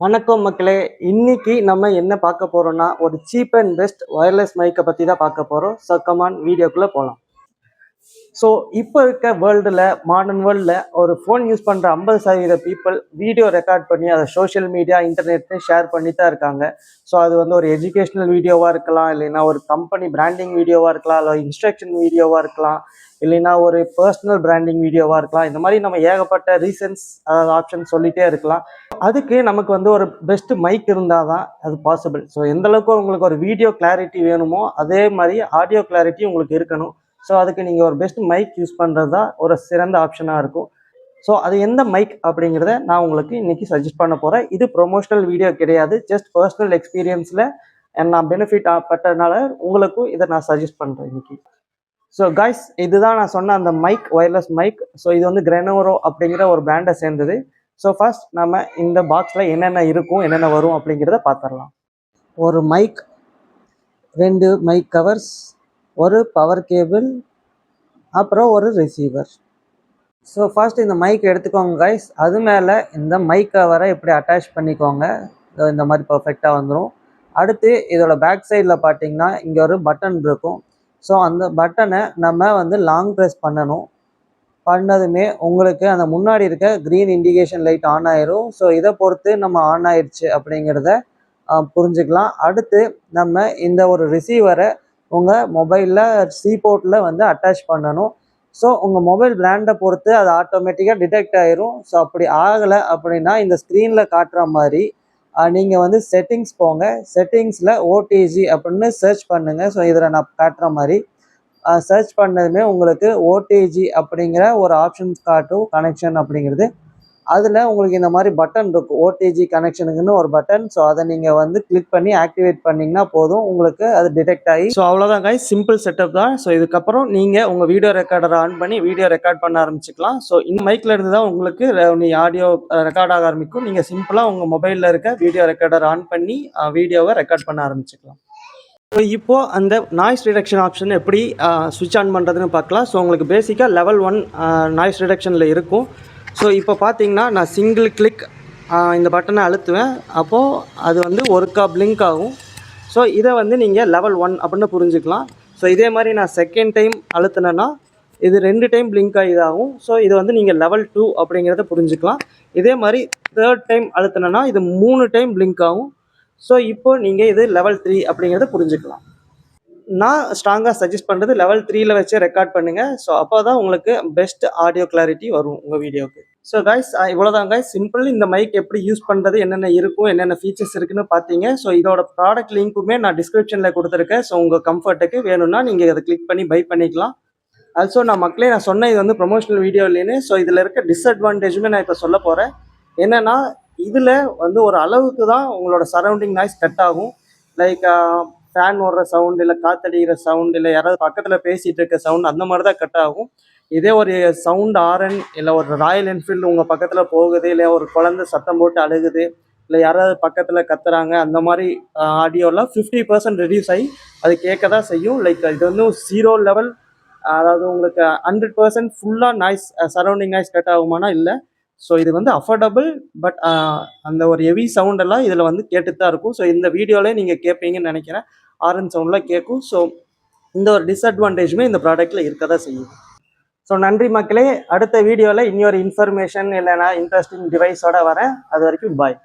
வணக்கம் மக்களே, இன்னைக்கு நம்ம என்ன பார்க்க போறோம்னா ஒரு சீப் அண்ட் பெஸ்ட் வயர்லெஸ் மைக்கை பற்றி தான் பார்க்க போகிறோம். ஸோ கமான் வீடியோக்குள்ளே போகலாம். ஸோ இப்போ இருக்க வேர்ல்டில், மாடர்ன் வேர்ல்டில் ஒரு ஃபோன் யூஸ் பண்ணுற 50% பீப்புள் வீடியோ ரெக்கார்ட் பண்ணி அதை சோஷியல் மீடியா, இன்டர்நெட்டு ஷேர் பண்ணி தான் இருக்காங்க. ஸோ அது வந்து ஒரு எஜுகேஷ்னல் வீடியோவாக இருக்கலாம், இல்லைன்னா ஒரு கம்பெனி பிராண்டிங் வீடியோவாக இருக்கலாம், இல்லை இன்ஸ்ட்ரக்ஷன் வீடியோவாக இருக்கலாம், இல்லைன்னா ஒரு பர்சனல் பிராண்டிங் வீடியோவாக இருக்கலாம். இந்த மாதிரி நம்ம ஏகப்பட்ட ரீசன்ஸ், அதாவது ஆப்ஷன் சொல்லிகிட்டே இருக்கலாம். அதுக்கு நமக்கு வந்து ஒரு பெஸ்ட் மைக் இருந்தால் தான் அது பாசிபிள். ஸோ எந்தளவுக்கு உங்களுக்கு ஒரு வீடியோ கிளாரிட்டி வேணுமோ அதே மாதிரி ஆடியோ கிளாரிட்டி உங்களுக்கு இருக்கணும். ஸோ அதுக்கு நீங்கள் ஒரு பெஸ்ட் மைக் யூஸ் பண்ணுறது தான் ஒரு சிறந்த ஆப்ஷனாக இருக்கும். ஸோ அது எந்த மைக் அப்படிங்கிறத நான் உங்களுக்கு இன்றைக்கி சஜஸ்ட் பண்ண போகிறேன். இது ப்ரொமோஷனல் வீடியோ கிடையாது, ஜஸ்ட் பர்சனல் எக்ஸ்பீரியன்ஸில் நான் பெனிஃபிட் பட்டதுனால உங்களுக்கும் இதை நான் சஜஸ்ட் பண்ணுறேன் இன்றைக்கி. ஸோ காய்ஸ், இதுதான் நான் சொன்ன அந்த மைக், வயர்லெஸ் மைக். ஸோ இது வந்து கிரெனோரோ அப்படிங்கிற ஒரு பிராண்டை சேர்ந்தது. ஸோ ஃபர்ஸ்ட் நம்ம இந்த பாக்ஸில் என்னென்ன இருக்கும், என்னென்ன வரும் அப்படிங்கிறத பார்த்துடலாம். ஒரு மைக், 2 மைக் கவர்ஸ், ஒரு பவர் கேபிள், அப்புறம் ஒரு ரிசீவர். ஸோ ஃபர்ஸ்ட் இந்த மைக் எடுத்துக்கோங்க கைஸ். அது மேலே இந்த மைக் கவரை இப்படி அட்டாச் பண்ணிக்கோங்க. இந்த மாதிரி பர்ஃபெக்டாக வந்துடும். அடுத்து இதோட பேக் சைடில் பார்த்தீங்கன்னா இங்கே ஒரு பட்டன் இருக்கும். ஸோ அந்த பட்டனை நம்ம வந்து லாங் ப்ரெஸ் பண்ணணும். பண்ணதுமே உங்களுக்கு அந்த முன்னாடி இருக்க க்ரீன் இண்டிகேஷன் லைட் ஆன் ஆயிரும். ஸோ இதை பொறுத்து நம்ம ஆன் ஆயிடுச்சு அப்படிங்கிறத புரிஞ்சுக்கலாம். அடுத்து நம்ம இந்த ஒரு ரிசீவரை உங்கள் மொபைலில் சி போர்ட்டில் வந்து அட்டாச் பண்ணணும். ஸோ உங்கள் மொபைல் பிராண்டை பொறுத்து அது ஆட்டோமேட்டிக்காக டிடெக்ட் ஆயிரும். ஸோ அப்படி ஆகலை அப்படின்னா இந்த ஸ்க்ரீனில் காட்டுற மாதிரி நீங்கள் வந்து செட்டிங்ஸ் போங்க. செட்டிங்ஸில் ஓடிஜி அப்படின்னு சர்ச் பண்ணுங்கள். ஸோ இதில் நான் காட்டுற மாதிரி சர்ச் பண்ணதுமே உங்களுக்கு ஓடிஜி அப்படிங்கிற ஒரு ஆப்ஷன்ஸ் காட்டும், கனெக்ஷன் அப்படிங்கிறது. அதில் உங்களுக்கு இந்த மாதிரி பட்டன் இருக்கும், ஓடிஜி கனெக்ஷனுக்குன்னு ஒரு பட்டன். ஸோ அதை நீங்கள் வந்து கிளிக் பண்ணி ஆக்டிவேட் பண்ணிங்கன்னா போதும், உங்களுக்கு அது டிடெக்ட் ஆகி. ஸோ அவ்வளோதான் கைஸ், சிம்பிள் செட்டப் தான். ஸோ இதுக்கப்புறம் நீங்கள் உங்கள் வீடியோ ரெக்கார்டரை ஆன் பண்ணி வீடியோ ரெக்கார்ட் பண்ண ஆரம்பிச்சிக்கலாம். ஸோ இந்த மைக்கில் இருந்து தான் உங்களுக்கு ஆடியோ ரெக்கார்ட் ஆக ஆரம்பிக்கும். நீங்கள் சிம்பிளாக உங்கள் மொபைலில் இருக்க வீடியோ ரெக்கார்டர் ஆன் பண்ணி வீடியோவை ரெக்கார்ட் பண்ண ஆரம்பிச்சிக்கலாம். ஸோ இப்போது அந்த நாய்ஸ் ரிடக்ஷன் ஆப்ஷன் எப்படி ஸ்விட்ச் ஆன் பண்ணுறதுன்னு பார்க்கலாம். ஸோ உங்களுக்கு பேசிக்காக லெவல் 1 நாய்ஸ் ரிடக்ஷனில் இருக்கும். ஸோ இப்போ பார்த்தீங்கன்னா நான் சிங்கிள் கிளிக் இந்த பட்டனை அழுத்துவேன். அப்போது அது வந்து ஒருக்கா பிளிங்க் ஆகும். ஸோ இதை வந்து நீங்கள் லெவல் 1 அப்படின்னு புரிஞ்சுக்கலாம். ஸோ இதே மாதிரி நான் செகண்ட் டைம் அழுத்தினேன்னா இது 2 டைம் பிளிங்க் ஆகி இதாகும். ஸோ இது வந்து நீங்கள் லெவல் 2 அப்படிங்கிறத புரிஞ்சுக்கலாம். இதே மாதிரி 3rd டைம் அழுத்தினேன்னா இது 3 டைம் பிளிங்க் ஆகும். ஸோ இப்போ நீங்கள் இது லெவல் 3 அப்படிங்கிறத புரிஞ்சுக்கலாம். நான் ஸ்ட்ராங்காக சஜஸ்ட் பண்ணுறது லெவல் 3ல் வச்சு ரெக்கார்ட் பண்ணுங்கள். ஸோ அப்போ தான் உங்களுக்கு பெஸ்ட் ஆடியோ கிளாரிட்டி வரும் உங்கள் வீடியோவுக்கு. ஸோ கைஸ், இவ்வளோதான் கைஸ், சிம்பிள். இந்த மைக் எப்படி யூஸ் பண்ணுறது, என்னென்ன இருக்கும், என்னென்ன ஃபீச்சர்ஸ் இருக்குன்னு பார்த்தீங்க. ஸோ இதோட ப்ராடக்ட் லிங்க்குமே நான் டிஸ்கிரிப்ஷனில் கொடுத்துருக்கேன். ஸோ உங்கள் கம்ஃபர்ட்டுக்கு வேணும்னா நீங்கள் அதை கிளிக் பண்ணி பை பண்ணிக்கலாம். ஆல்சோ நான் சொன்ன இது வந்து ப்ரொமோஷனல் வீடியோ இல்லைன்னு. ஸோ இதில் இருக்க டிஸ்அட்வான்டேஜுமே நான் இப்போ சொல்ல போகிறேன். என்னென்னா, இதில் வந்து ஒரு அளவுக்கு தான் உங்களோட சரௌண்டிங் நாய்ஸ் கட் ஆகும். லைக் ஃபேன் ஓடுற சவுண்ட், இல்லை காற்றடிக்கிற சவுண்ட், இல்லை யாராவது பக்கத்தில் பேசிகிட்டு இருக்க சவுண்ட், அந்த மாதிரி தான் கட் ஆகும். இதே ஒரு சவுண்ட் ஆரன், இல்லை ஒரு ராயல் என்ஃபீல்டு உங்கள் பக்கத்தில் போகுது, இல்லை ஒரு குழந்தை சத்தம் போட்டு அழுகுது, இல்லை யாராவது பக்கத்தில் கத்துறாங்க, அந்த மாதிரி ஆடியோவில் 50% ரெடியூஸ் ஆகி அது கேட்க தான் செய்யும். லைக் இது வந்து 0 லெவல், அதாவது உங்களுக்கு 100% ஃபுல்லாக நாய்ஸ், சரௌண்டிங் நாய்ஸ் கட் ஆகுமானா இல்லை. ஸோ இது வந்து அஃபோர்டபுள், பட் அந்த ஒரு ஹெவி சவுண்டெல்லாம் இதில் வந்து கேட்டு தான் இருக்கும். ஸோ இந்த வீடியோவில் நீங்கள் கேட்பீங்கன்னு நினைக்கிறேன், ஆரன் சவுண்டில் கேட்கும். ஸோ இந்த ஒரு டிஸ்அட்வான்டேஜுமே இந்த ப்ராடக்ட்டில் இருக்க தான் செய்யும். ஸோ நன்றி மக்களே. அடுத்த வீடியோவில் இன்னொரு இன்ஃபர்மேஷன் இல்லைனா இன்ட்ரெஸ்டிங் டிவைஸோடு வரேன். அது வரைக்கும் பாய்.